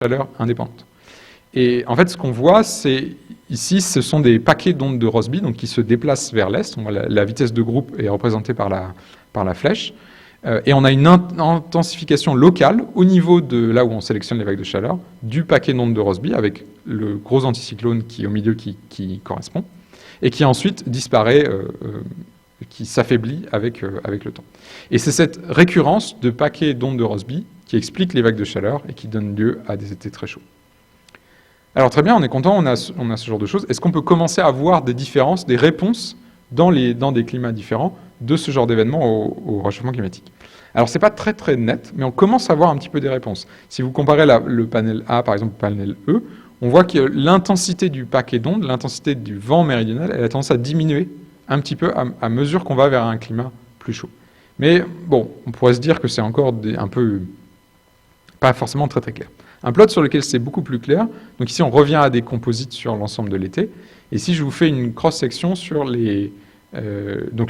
chaleur indépendante. Et en fait, ce qu'on voit, c'est ici, ce sont des paquets d'ondes de Rossby donc, qui se déplacent vers l'est. La vitesse de groupe est représentée par la flèche. Et on a une intensification locale au niveau de là où on sélectionne les vagues de chaleur du paquet d'ondes de Rossby avec le gros anticyclone qui est au milieu qui correspond et qui ensuite disparaît, qui s'affaiblit avec le temps. Et c'est cette récurrence de paquets d'ondes de Rossby qui explique les vagues de chaleur et qui donne lieu à des étés très chauds. Alors très bien, on est content, on a ce genre de choses. Est-ce qu'on peut commencer à voir des différences, des réponses dans des climats différents de ce genre d'événements au réchauffement climatique? Alors c'est pas très très net, mais on commence à voir un petit peu des réponses. Si vous comparez le panel A par exemple au panel E, on voit que l'intensité du paquet d'ondes, l'intensité du vent méridional, elle a tendance à diminuer un petit peu à mesure qu'on va vers un climat plus chaud. Mais bon, on pourrait se dire que c'est encore un peu pas forcément très très clair. Un plot sur lequel c'est beaucoup plus clair. Donc ici, on revient à des composites sur l'ensemble de l'été. Et si je vous fais une cross-section sur les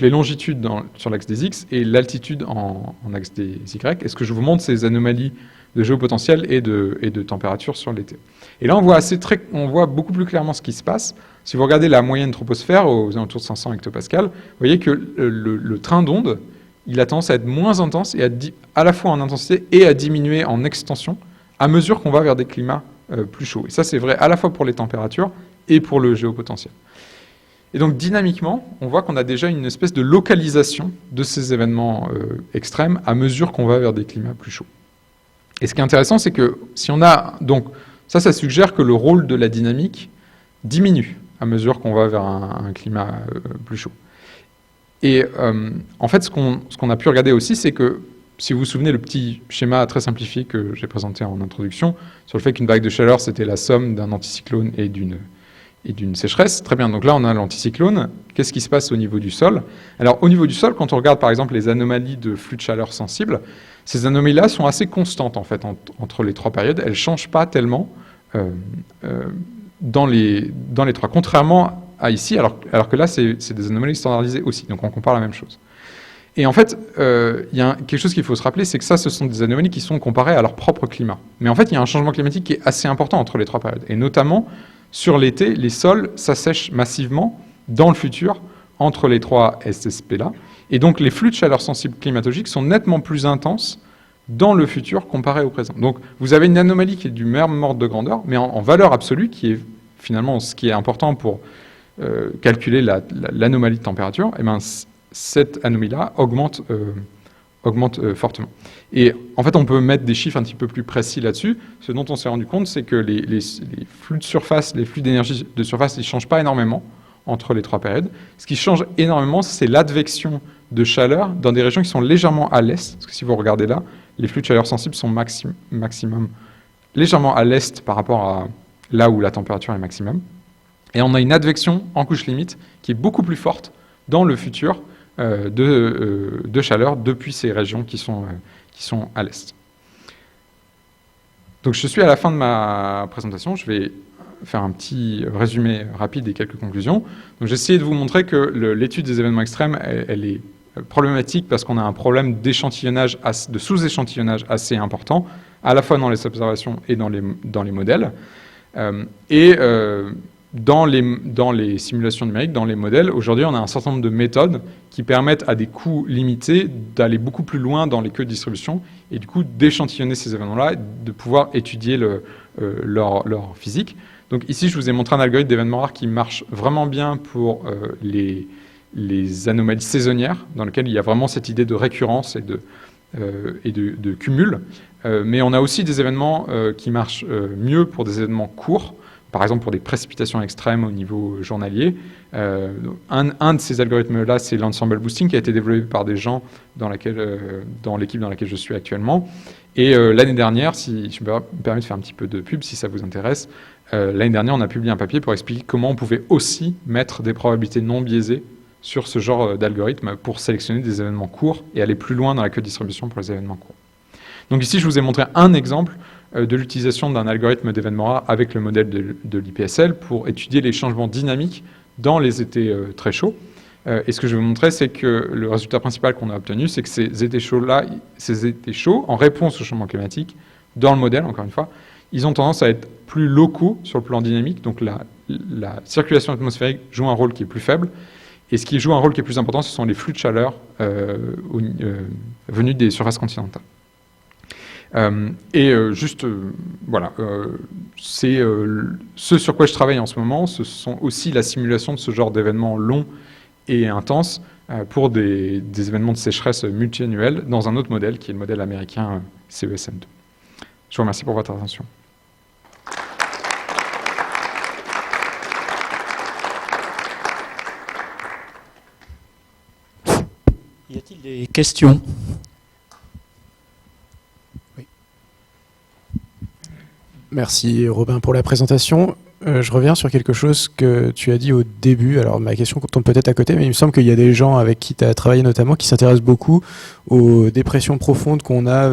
longitudes sur l'axe des X et l'altitude en axe des Y, est-ce que je vous montre ces anomalies de géopotentiel et de température sur l'été? Et là, on voit beaucoup plus clairement ce qui se passe. Si vous regardez la moyenne troposphère aux alentours de 500 hectopascales, vous voyez que le train d'onde, il a tendance à être moins intense et à la fois en intensité et à diminuer en extension à mesure qu'on va vers des climats plus chauds. Et ça, c'est vrai à la fois pour les températures et pour le géopotentiel. Et donc, dynamiquement, on voit qu'on a déjà une espèce de localisation de ces événements extrêmes à mesure qu'on va vers des climats plus chauds. Et ce qui est intéressant, c'est que si on a... Donc, ça suggère que le rôle de la dynamique diminue à mesure qu'on va vers un climat plus chaud. Et en fait, ce qu'on a pu regarder aussi, c'est que si vous vous souvenez, le petit schéma très simplifié que j'ai présenté en introduction, sur le fait qu'une vague de chaleur, c'était la somme d'un anticyclone et d'une sécheresse. Très bien, donc là, on a l'anticyclone. Qu'est-ce qui se passe au niveau du sol? Alors, au niveau du sol, quand on regarde, par exemple, les anomalies de flux de chaleur sensibles, ces anomalies-là sont assez constantes, en fait, entre les trois périodes. Elles ne changent pas tellement dans les trois, contrairement à ici, alors que là, c'est des anomalies standardisées aussi. Donc, on compare la même chose. Et en fait, il y a quelque chose qu'il faut se rappeler, c'est que ça, ce sont des anomalies qui sont comparées à leur propre climat. Mais en fait, il y a un changement climatique qui est assez important entre les trois périodes. Et notamment, sur l'été, les sols s'assèchent massivement dans le futur entre les trois SSP-là. Et donc, les flux de chaleur sensibles climatologiques sont nettement plus intenses dans le futur comparé au présent. Donc, vous avez une anomalie qui est du même ordre de grandeur, mais en valeur absolue, qui est finalement ce qui est important pour calculer l'anomalie de température, et cette anomalie-là augmente fortement. Et en fait, on peut mettre des chiffres un petit peu plus précis là-dessus. Ce dont on s'est rendu compte, c'est que les flux de surface, les flux d'énergie de surface, ils ne changent pas énormément entre les trois périodes. Ce qui change énormément, c'est l'advection de chaleur dans des régions qui sont légèrement à l'est. Parce que si vous regardez là, les flux de chaleur sensibles sont maximum légèrement à l'est par rapport à là où la température est maximum. Et on a une advection en couche limite qui est beaucoup plus forte dans le futur de chaleur depuis ces régions qui sont à l'est. Donc je suis à la fin de ma présentation, je vais faire un petit résumé rapide et quelques conclusions. Donc j'ai essayé de vous montrer que l'étude des événements extrêmes, elle est problématique parce qu'on a un problème d'échantillonnage, de sous-échantillonnage assez important, à la fois dans les observations et dans les modèles. Dans les simulations numériques, dans les modèles, aujourd'hui, on a un certain nombre de méthodes qui permettent à des coûts limités d'aller beaucoup plus loin dans les queues de distribution et du coup d'échantillonner ces événements-là, de pouvoir étudier leur physique. Donc ici, je vous ai montré un algorithme d'événements rares qui marche vraiment bien pour les anomalies saisonnières, dans lesquelles il y a vraiment cette idée de récurrence et de cumul. Mais on a aussi des événements qui marchent mieux pour des événements courts, par exemple pour des précipitations extrêmes au niveau journalier. Un de ces algorithmes-là, c'est l'ensemble boosting, qui a été développé par des gens dans l'équipe dans laquelle je suis actuellement. Et l'année dernière, si je me permets de faire un petit peu de pub, si ça vous intéresse, l'année dernière, on a publié un papier pour expliquer comment on pouvait aussi mettre des probabilités non biaisées sur ce genre d'algorithme pour sélectionner des événements courts et aller plus loin dans la queue de distribution pour les événements courts. Donc ici, je vous ai montré un exemple de l'utilisation d'un algorithme d'événements rares avec le modèle de l'IPSL pour étudier les changements dynamiques dans les étés très chauds. Et ce que je vais vous montrer, c'est que le résultat principal qu'on a obtenu, c'est que ces étés chauds, en réponse au changement climatique, dans le modèle, encore une fois, ils ont tendance à être plus locaux sur le plan dynamique, donc la circulation atmosphérique joue un rôle qui est plus faible, et ce qui joue un rôle qui est plus important, ce sont les flux de chaleur venus des surfaces continentales. Voilà, c'est ce sur quoi je travaille en ce moment, ce sont aussi la simulation de ce genre d'événements longs et intenses pour des événements de sécheresse multi-annuels dans un autre modèle qui est le modèle américain CESM2. Je vous remercie pour votre attention. Y a-t-il des questions ? Oui. Merci Robin pour la présentation. Je reviens sur quelque chose que tu as dit au début. Alors ma question tombe peut-être à côté, mais il me semble qu'il y a des gens avec qui tu as travaillé notamment qui s'intéressent beaucoup aux dépressions profondes qu'on a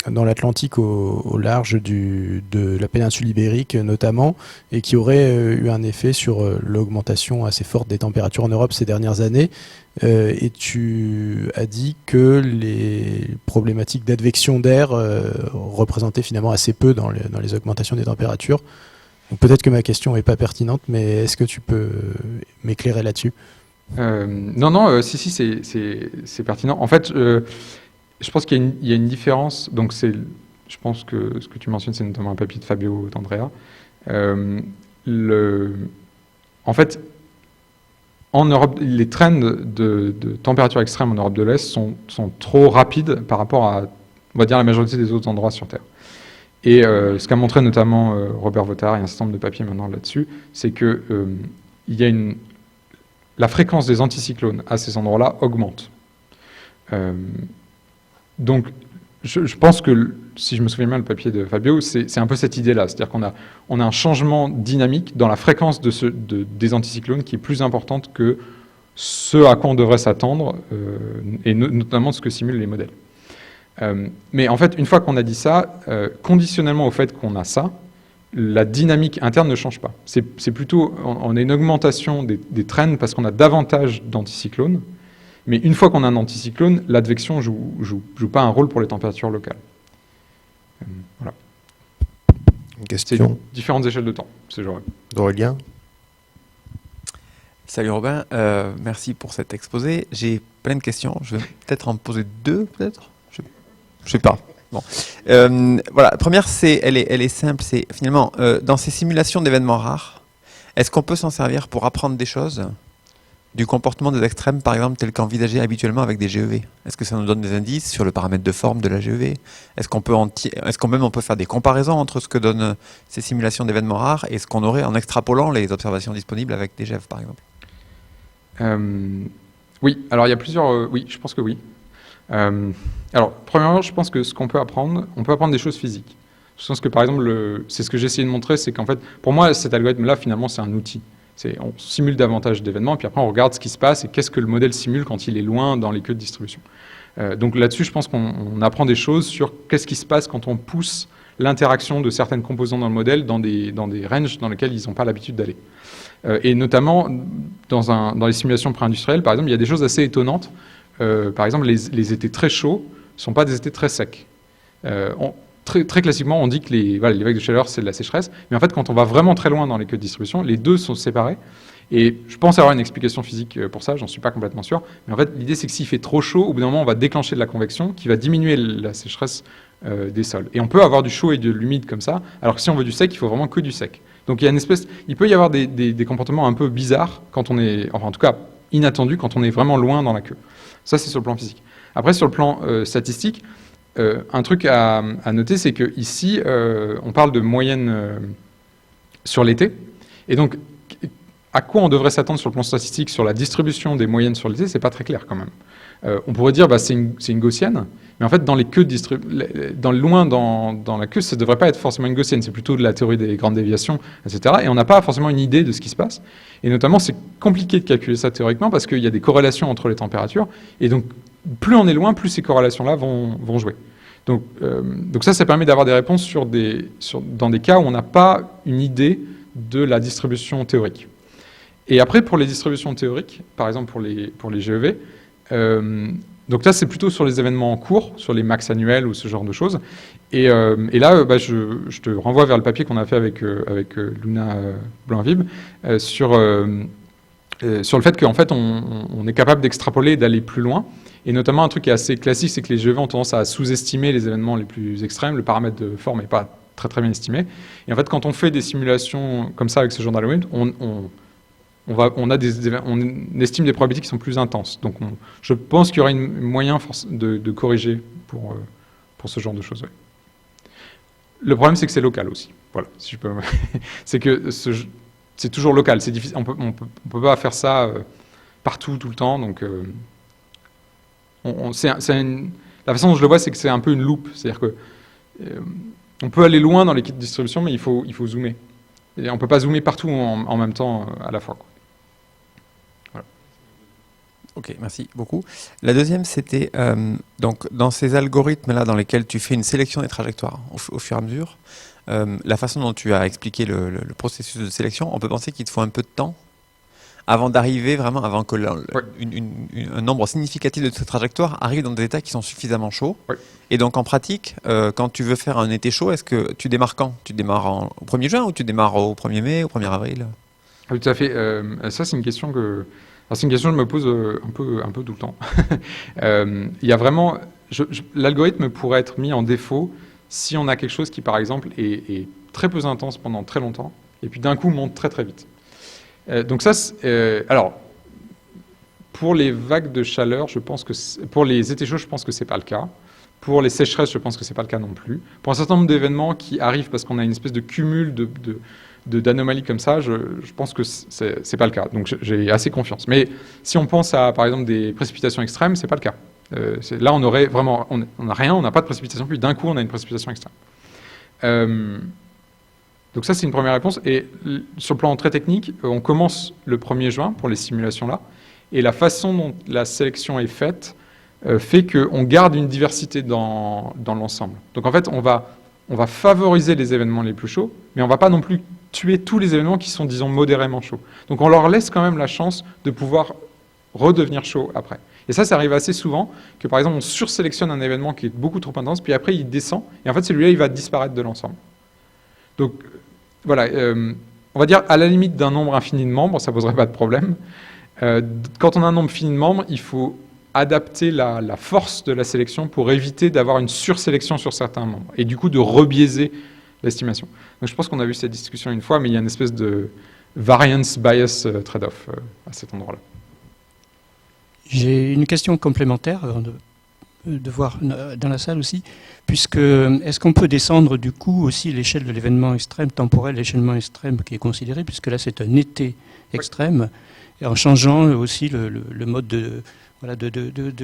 dans l'Atlantique au large de la péninsule ibérique notamment, et qui auraient eu un effet sur l'augmentation assez forte des températures en Europe ces dernières années. Et tu as dit que les problématiques d'advection d'air représentaient finalement assez peu dans les augmentations des températures. Donc peut-être que ma question n'est pas pertinente, mais est-ce que tu peux m'éclairer là-dessus ? Non, si, c'est pertinent. En fait, je pense qu'il y a une différence. Donc, je pense que ce que tu mentionnes, c'est notamment un papier de Fabio D'Andrea. En fait, en Europe, les trends de température extrême en Europe de l'Est sont trop rapides par rapport à, on va dire, la majorité des autres endroits sur Terre. Et ce qu'a montré notamment Robert Votard et un certain nombre de papiers maintenant là-dessus, c'est que la fréquence des anticyclones à ces endroits-là augmente. Donc, je pense que, si je me souviens bien, le papier de Fabio, c'est un peu cette idée-là. C'est-à-dire qu'on a un changement dynamique dans la fréquence des anticyclones qui est plus importante que ce à quoi on devrait s'attendre, et notamment ce que simulent les modèles. Mais en fait, une fois qu'on a dit ça, conditionnellement au fait qu'on a ça, la dynamique interne ne change pas. C'est plutôt, on a une augmentation des trends parce qu'on a davantage d'anticyclones, mais une fois qu'on a un anticyclone, l'advection joue pas un rôle pour les températures locales. Voilà. Une question. C'est différentes échelles de temps, c'est genre. D'Aurélien. Salut Robin, merci pour cet exposé. J'ai plein de questions, je vais peut-être en poser deux, peut-être. Je sais pas. Bon. Voilà, la première, elle est simple. C'est finalement, dans ces simulations d'événements rares, est-ce qu'on peut s'en servir pour apprendre des choses du comportement des extrêmes, par exemple, tel qu'envisagé habituellement avec des GEV? Est-ce que ça nous donne des indices sur le paramètre de forme de la GEV? Est-ce qu'on peut faire des comparaisons entre ce que donnent ces simulations d'événements rares et ce qu'on aurait en extrapolant les observations disponibles avec des GEV, par exemple? Oui, alors il y a plusieurs... oui, je pense que oui. Alors, premièrement, je pense que ce qu'on peut apprendre, on peut apprendre des choses physiques. Je pense que, par exemple, c'est ce que j'ai essayé de montrer, c'est qu'en fait, pour moi, cet algorithme-là, finalement, c'est un outil. On simule davantage d'événements, puis après, on regarde ce qui se passe et qu'est-ce que le modèle simule quand il est loin dans les queues de distribution. Donc là-dessus, je pense qu'on apprend des choses sur qu'est-ce qui se passe quand on pousse l'interaction de certaines composantes dans le modèle dans des ranges dans lesquels ils n'ont pas l'habitude d'aller. Et notamment, dans les simulations pré-industrielles, par exemple, il y a des choses assez étonnantes. Par exemple, les étés très chauds ne sont pas des étés très secs. Très classiquement, on dit que les vagues de chaleur, c'est de la sécheresse. Mais en fait, quand on va vraiment très loin dans les queues de distribution, les deux sont séparés. Et je pense avoir une explication physique pour ça, j'en suis pas complètement sûr. Mais en fait, l'idée, c'est que s'il fait trop chaud, au bout d'un moment, on va déclencher de la convection qui va diminuer la sécheresse des sols. Et on peut avoir du chaud et de l'humide comme ça, alors que si on veut du sec, il faut vraiment que du sec. Donc il peut y avoir des comportements un peu bizarres quand on est, enfin en tout cas inattendus quand on est vraiment loin dans la queue. Ça, c'est sur le plan physique. Après, sur le plan statistique, un truc à noter, c'est qu'ici, on parle de moyenne sur l'été. Et donc, à quoi on devrait s'attendre sur le plan statistique sur la distribution des moyennes sur l'été, c'est pas très clair quand même. On pourrait dire c'est une gaussienne, mais en fait, dans les queues loin dans la queue, ça ne devrait pas être forcément une gaussienne, c'est plutôt de la théorie des grandes déviations, etc. Et on n'a pas forcément une idée de ce qui se passe. Et notamment, c'est compliqué de calculer ça théoriquement parce qu'il y a des corrélations entre les températures. Et donc, plus on est loin, plus ces corrélations-là vont jouer. Donc ça permet d'avoir des réponses dans des cas où on n'a pas une idée de la distribution théorique. Et après, pour les distributions théoriques, par exemple pour les GEV, donc ça, c'est plutôt sur les événements en cours, sur les max annuels ou ce genre de choses. Et là, je te renvoie vers le papier qu'on a fait avec Luna Blanc-Vib sur le fait qu'en fait, on est capable d'extrapoler et d'aller plus loin. Et notamment, un truc qui est assez classique, c'est que les GEV ont tendance à sous-estimer les événements les plus extrêmes. Le paramètre de forme n'est pas très très bien estimé. Et en fait, quand on fait des simulations comme ça avec ce genre d'algorithme, on estime des probabilités qui sont plus intenses. Donc, je pense qu'il y aura un moyen de corriger pour ce genre de choses. Ouais. Le problème, c'est que c'est local aussi. Voilà, si je peux. C'est que c'est toujours local. C'est difficile. On peut pas faire ça partout, tout le temps. Donc, la façon dont je le vois, c'est que c'est un peu une loupe. C'est-à-dire que on peut aller loin dans les kits de distribution, mais il faut zoomer. Et on peut pas zoomer partout en même temps à la fois, quoi. Ok, merci beaucoup. La deuxième, c'était donc dans ces algorithmes-là dans lesquels tu fais une sélection des trajectoires au fur et à mesure, la façon dont tu as expliqué le processus de sélection, on peut penser qu'il te faut un peu de temps avant d'arriver vraiment, avant que un nombre significatif de ces trajectoires arrive dans des états qui sont suffisamment chauds. Oui. Et donc en pratique, quand tu veux faire un été chaud, est-ce que tu démarres quand? Tu démarres au 1er juin ou tu démarres au 1er mai, au 1er avril? Oui, tout à fait. Ça, c'est une question que... Alors, c'est une question que je me pose un peu tout le temps. Il y a vraiment... l'algorithme pourrait être mis en défaut si on a quelque chose qui, par exemple, est très peu intense pendant très longtemps, et puis d'un coup monte très très vite. Donc ça, alors, pour les vagues de chaleur, je pense que... Pour les étés chauds, je pense que c'est pas le cas. Pour les sécheresses, je pense que c'est pas le cas non plus. Pour un certain nombre d'événements qui arrivent parce qu'on a une espèce de cumul d'anomalies comme ça, je pense que c'est pas le cas. Donc j'ai assez confiance. Mais si on pense à, par exemple, des précipitations extrêmes, c'est pas le cas. Là, on aurait vraiment, on n'a rien, on n'a pas de précipitation, puis d'un coup, on a une précipitation extrême. Donc ça, c'est une première réponse. Et sur le plan très technique, on commence le 1er juin pour les simulations-là. Et la façon dont la sélection est faite fait qu'on garde une diversité dans l'ensemble. Donc en fait, on va favoriser les événements les plus chauds, mais on ne va pas non plus tuer tous les événements qui sont, disons, modérément chauds. Donc on leur laisse quand même la chance de pouvoir redevenir chaud après. Et ça arrive assez souvent, que par exemple on sursélectionne un événement qui est beaucoup trop intense, puis après il descend, et en fait celui-là il va disparaître de l'ensemble. Donc voilà, on va dire à la limite d'un nombre infini de membres, ça ne poserait pas de problème. Quand on a un nombre fini de membres, il faut adapter la force de la sélection pour éviter d'avoir une sursélection sur certains membres, et du coup de rebiaiser l'estimation. Donc je pense qu'on a vu cette discussion une fois, mais il y a une espèce de variance bias trade-off à cet endroit-là. J'ai une question complémentaire avant de voir dans la salle aussi, puisque est-ce qu'on peut descendre du coup aussi l'échelle de l'événement extrême temporel, l'échelonnement extrême qui est considéré, puisque là c'est un été extrême, et en changeant aussi le mode de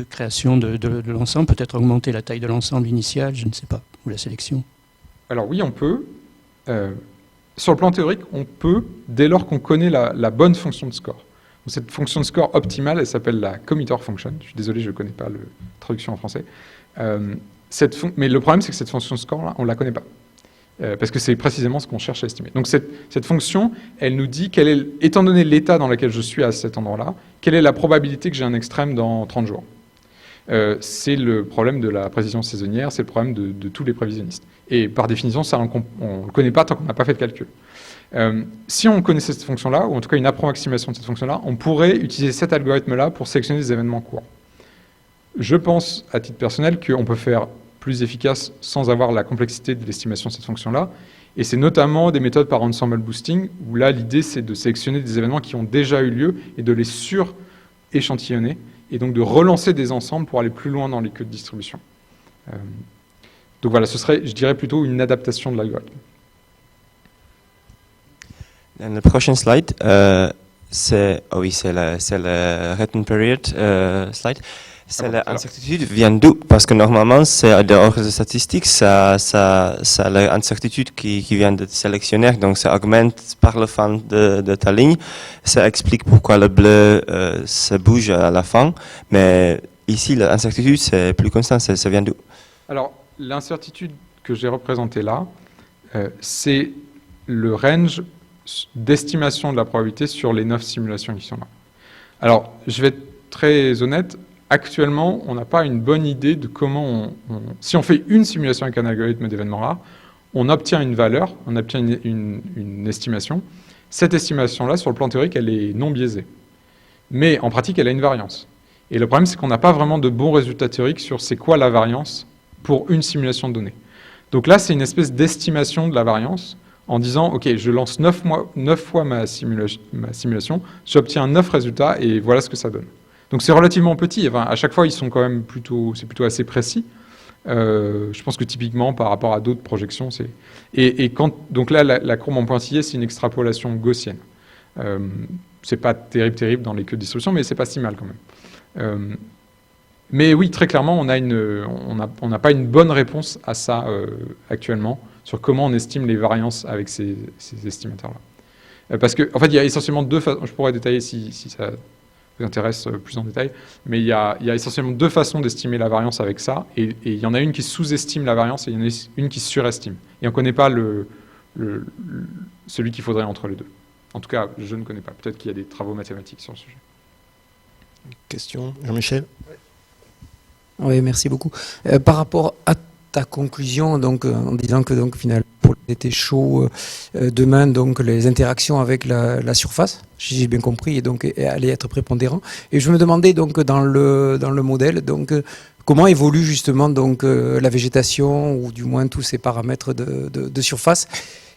création de l'ensemble, peut-être augmenter la taille de l'ensemble initial, je ne sais pas, ou la sélection. Alors oui, on peut. Sur le plan théorique, on peut, dès lors qu'on connaît la bonne fonction de score. Donc, cette fonction de score optimale, elle s'appelle la commuter function. Je suis désolé, je ne connais pas la traduction en français. Mais le problème, c'est que cette fonction de score-là, on ne la connaît pas. Parce que c'est précisément ce qu'on cherche à estimer. Donc cette fonction, elle nous dit, étant donné l'état dans lequel je suis à cet endroit-là, quelle est la probabilité que j'ai un extrême dans 30 jours. C'est le problème de la précision saisonnière, c'est le problème de tous les prévisionnistes. Et par définition, ça, on ne le connaît pas tant qu'on n'a pas fait de calcul. Si on connaissait cette fonction-là, ou en tout cas une approximation de cette fonction-là, on pourrait utiliser cet algorithme-là pour sélectionner des événements courts. Je pense, à titre personnel, qu'on peut faire plus efficace sans avoir la complexité de l'estimation de cette fonction-là. Et c'est notamment des méthodes par ensemble boosting, où là, l'idée, c'est de sélectionner des événements qui ont déjà eu lieu et de les sur-échantillonner, et donc de relancer des ensembles pour aller plus loin dans les queues de distribution. Donc voilà, ce serait, je dirais, plutôt une adaptation de l'algorithme. Le prochain slide, c'est le return period slide. C'est l'incertitude vient d'où? Parce que normalement, c'est dehors des statistiques, ça l'incertitude qui vient de sélectionnaire, donc ça augmente par le fin de ta ligne. Ça explique pourquoi le bleu se bouge à la fin, mais ici, l'incertitude, c'est plus constant, ça vient d'où? Alors, l'incertitude que j'ai représentée là, c'est le range d'estimation de la probabilité sur les 9 simulations qui sont là. Alors, je vais être très honnête, actuellement, on n'a pas une bonne idée de comment si on fait une simulation avec un algorithme d'événements rares, on obtient une valeur, on obtient une estimation. Cette estimation-là, sur le plan théorique, elle est non biaisée. Mais en pratique, elle a une variance. Et le problème, c'est qu'on n'a pas vraiment de bons résultats théoriques sur c'est quoi la variance pour une simulation donnée. Donc là, c'est une espèce d'estimation de la variance en disant, OK, je lance 9 fois ma simulation, j'obtiens 9 résultats et voilà ce que ça donne. Donc c'est relativement petit. Enfin, à chaque fois, ils sont quand même c'est plutôt assez précis. Je pense que typiquement, par rapport à d'autres projections, c'est... Donc là, la courbe en pointillé, c'est une extrapolation gaussienne. C'est pas terrible dans les queues de distribution, mais c'est pas si mal quand même. Mais oui, très clairement, on n'a pas une bonne réponse à ça actuellement, sur comment on estime les variances avec ces estimateurs-là. Parce qu'en fait, il y a essentiellement deux façons, je pourrais détailler si ça vous intéresse plus en détail, mais il y a essentiellement deux façons d'estimer la variance avec ça, et il y en a une qui sous-estime la variance, et il y en a une qui surestime. Et on ne connaît pas celui qu'il faudrait entre les deux. En tout cas, je ne connais pas. Peut-être qu'il y a des travaux mathématiques sur le sujet. Question, Jean-Michel? Oui, merci beaucoup. Par rapport à ta conclusion, donc, en disant que donc, finalement, pour l'été chaud, demain, donc, les interactions avec la surface, si j'ai bien compris, et donc, allaient être prépondérants. Et je me demandais, donc, dans le modèle, donc, comment évolue justement donc, la végétation, ou du moins tous ces paramètres de surface.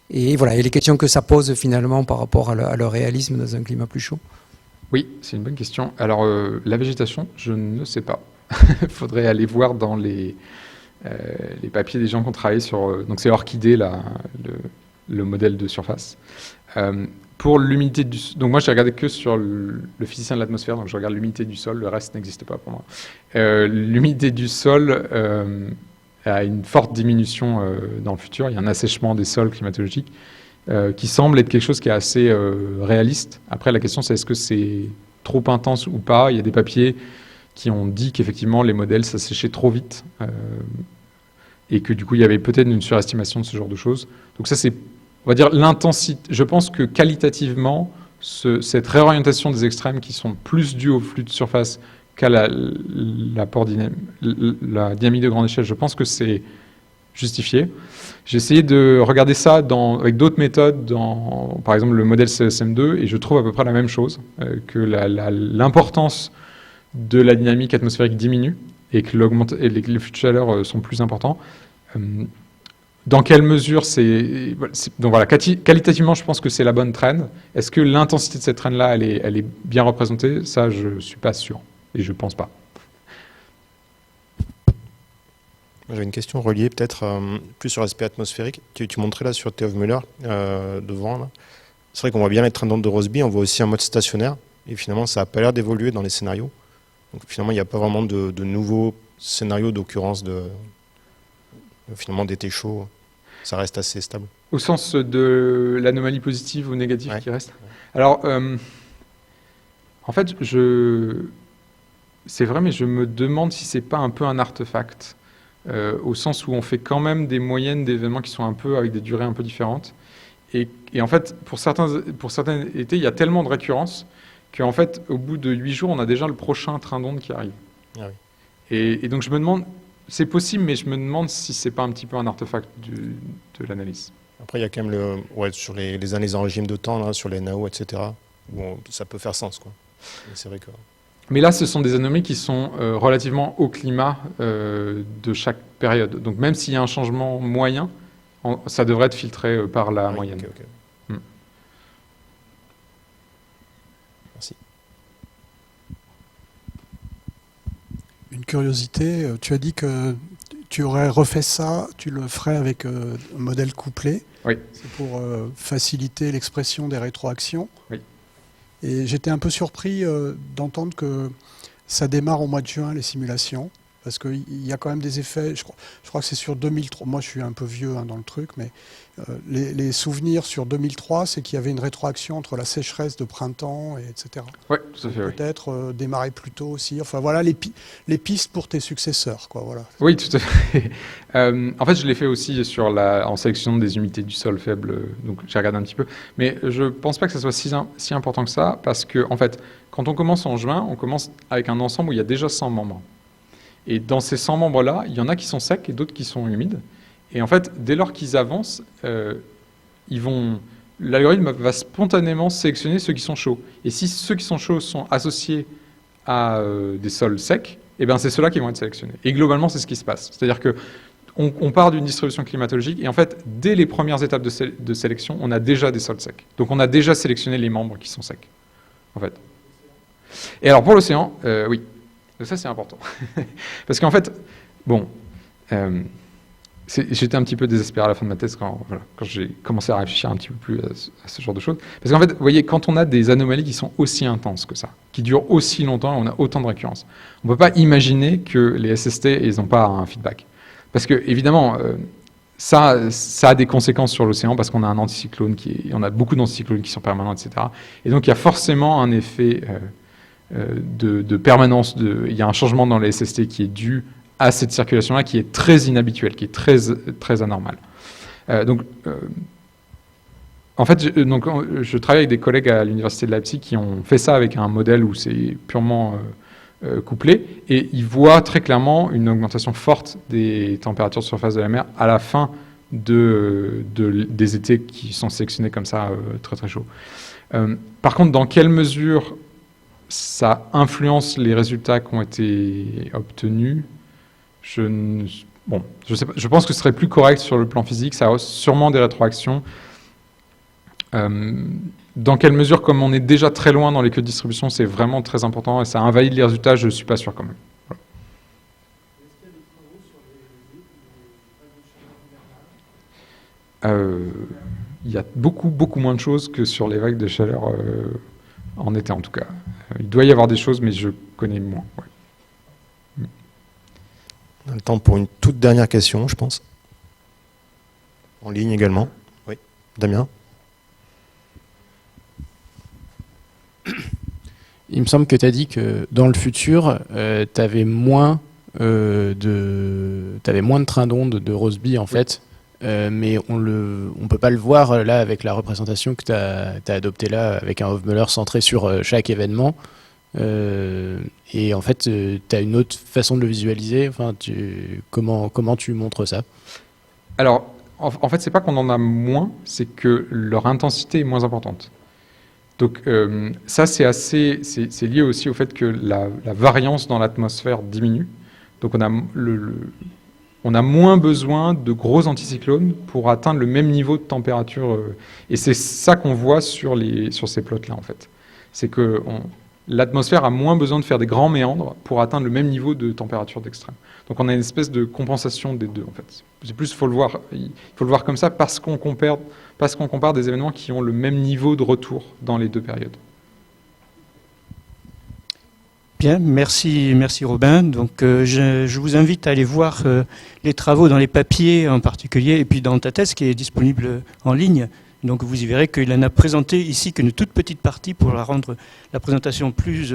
Et voilà, et les questions que ça pose finalement par rapport à leur réalisme dans un climat plus chaud. Oui, c'est une bonne question. Alors, la végétation, je ne sais pas. Il faudrait aller voir dans les papiers des gens qui ont travaillé sur... donc c'est Orchidée, le modèle de surface. Pour l'humidité du... Donc moi, j'ai regardé que sur le physicien de l'atmosphère, donc je regarde l'humidité du sol, le reste n'existe pas pour moi. L'humidité du sol a une forte diminution dans le futur. Il y a un assèchement des sols climatologiques qui semble être quelque chose qui est assez réaliste. Après, la question, c'est est-ce que c'est trop intense ou pas? Il y a des papiers qui ont dit qu'effectivement, les modèles s'asséchaient trop vite et que du coup, il y avait peut-être une surestimation de ce genre de choses. Donc ça, c'est, on va dire, l'intensité. Je pense que qualitativement, cette réorientation des extrêmes qui sont plus dues au flux de surface qu'à la dynamique de grande échelle, je pense que c'est justifié. J'ai essayé de regarder ça avec d'autres méthodes, par exemple le modèle CSM2, et je trouve à peu près la même chose, que l'importance de la dynamique atmosphérique diminue et que les flux de chaleur sont plus importants. Dans quelle mesure donc voilà, qualitativement, je pense que c'est la bonne trend. Est-ce que l'intensité de cette trend-là, elle est bien représentée? Ça, je ne suis pas sûr, et je ne pense pas. J'avais une question reliée peut-être plus sur l'aspect atmosphérique. Tu montrais là sur Theof Müller, devant. Là. C'est vrai qu'on voit bien les trends d'onde de Rossby, on voit aussi un mode stationnaire, et finalement, ça n'a pas l'air d'évoluer dans les scénarios. Donc finalement, il n'y a pas vraiment de nouveaux scénarios d'occurrence finalement d'été chaud. Ça reste assez stable. Au sens de l'anomalie positive ou négative qui reste. Alors, en fait, c'est vrai, mais je me demande si c'est pas un peu un artefact, au sens où on fait quand même des moyennes d'événements qui sont un peu avec des durées un peu différentes. Et en fait, pour certains étés, il y a tellement de récurrence qu'en fait, au bout de 8 jours, on a déjà le prochain train d'onde qui arrive. Ah oui. Et donc je me demande, c'est possible, mais je me demande si c'est pas un petit peu un artefact de l'analyse. Après, il y a quand même sur les analyses en régime de temps, là, sur les NAO, etc., où ça peut faire sens, quoi. C'est vrai que... Mais là, ce sont des anomalies qui sont relativement au climat de chaque période. Donc même s'il y a un changement moyen, ça devrait être filtré par la moyenne. Okay. Merci. Une curiosité, tu as dit que tu aurais refait ça, tu le ferais avec un modèle couplé. Oui. C'est pour faciliter l'expression des rétroactions. Oui. Et j'étais un peu surpris d'entendre que ça démarre au mois de juin, les simulations. Parce qu'il y a quand même des effets, je crois que c'est sur 2003, moi je suis un peu vieux dans le truc, mais les souvenirs sur 2003, c'est qu'il y avait une rétroaction entre la sécheresse de printemps, etc. Oui, tout à fait. Peut-être démarrer plus tôt aussi. Enfin voilà les pistes pour tes successeurs, quoi. Voilà. Oui, tout à fait. En fait, je l'ai fait aussi en sélection des humidités du sol faibles, donc j'ai regardé un petit peu. Mais je pense pas que ça soit si important que ça, parce que en fait, quand on commence en juin, on commence avec un ensemble où il y a déjà 100 membres. Et dans ces 100 membres-là, il y en a qui sont secs et d'autres qui sont humides. Et en fait, dès lors qu'ils avancent, l'algorithme va spontanément sélectionner ceux qui sont chauds. Et si ceux qui sont chauds sont associés à des sols secs, eh ben c'est ceux-là qui vont être sélectionnés. Et globalement, c'est ce qui se passe. C'est-à-dire que on part d'une distribution climatologique et en fait, dès les premières étapes de sélection, on a déjà des sols secs. Donc on a déjà sélectionné les membres qui sont secs, en fait. Et alors pour l'océan, oui. Ça, c'est important. Parce qu'en fait, bon, j'étais un petit peu désespéré à la fin de ma thèse quand j'ai commencé à réfléchir un petit peu plus à ce genre de choses. Parce qu'en fait, vous voyez, quand on a des anomalies qui sont aussi intenses que ça, qui durent aussi longtemps, on a autant de récurrences, on ne peut pas imaginer que les SST, ils n'ont pas un feedback. Parce que, évidemment, ça a des conséquences sur l'océan parce qu'on a un anticyclone, on a beaucoup d'anticyclones qui sont permanents, etc. Et donc, il y a forcément un effet de permanence. Il y a un changement dans les SST qui est dû à cette circulation-là, qui est très inhabituelle, qui est très, très anormale. En fait, je travaille avec des collègues à l'université de Leipzig qui ont fait ça avec un modèle où c'est purement couplé, et ils voient très clairement une augmentation forte des températures de surface de la mer à la fin des étés qui sont sélectionnés comme ça, très très chauds. Par contre, dans quelle mesure ça influence les résultats qui ont été obtenus? Je sais pas, je pense que ce serait plus correct sur le plan physique, ça a sûrement des rétroactions. Dans quelle mesure, comme on est déjà très loin dans les queues de distribution, c'est vraiment très important et ça invalide les résultats, je ne suis pas sûr quand même. Voilà. Il y a beaucoup moins de choses que sur les vagues de chaleur en été en tout cas. Il doit y avoir des choses, mais je connais moins. Ouais. On a le temps pour une toute dernière question, je pense. En ligne également. Oui, Damien. Il me semble que tu as dit que dans le futur, tu avais moins de trains d'onde de Rossby en fait, mais on peut pas le voir là avec la représentation que tu as adoptée là avec un Hofmöller centré sur chaque événement. Et en fait, tu as une autre façon de le visualiser. Enfin, comment tu montres ça? Alors, en fait, c'est pas qu'on en a moins, c'est que leur intensité est moins importante. Donc ça, c'est lié aussi au fait que la variance dans l'atmosphère diminue. Donc on a moins besoin de gros anticyclones pour atteindre le même niveau de température. Et c'est ça qu'on voit sur ces plots-là, en fait. C'est que l'atmosphère a moins besoin de faire des grands méandres pour atteindre le même niveau de température d'extrême. Donc on a une espèce de compensation des deux, en fait. C'est plus, il faut le voir comme ça parce qu'on compare des événements qui ont le même niveau de retour dans les deux périodes. Bien, merci Robin. Donc je vous invite à aller voir les travaux dans les papiers en particulier et puis dans ta thèse qui est disponible en ligne. Donc vous y verrez qu'il en a présenté ici qu'une toute petite partie pour rendre la présentation plus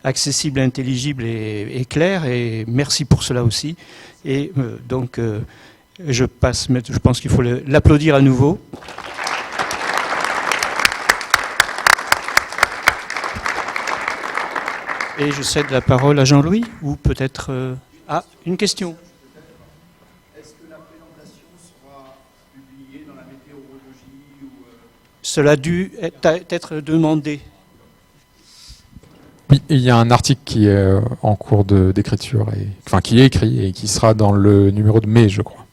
accessible, intelligible et claire. Et merci pour cela aussi. Et donc je pense qu'il faut l'applaudir à nouveau. Et je cède la parole à Jean-Louis, ou peut-être... une question. Est-ce que la présentation sera publiée dans la météorologie ou Cela a dû être demandé. Oui, il y a un article qui est en cours d'écriture, qui est écrit et qui sera dans le numéro de mai, je crois.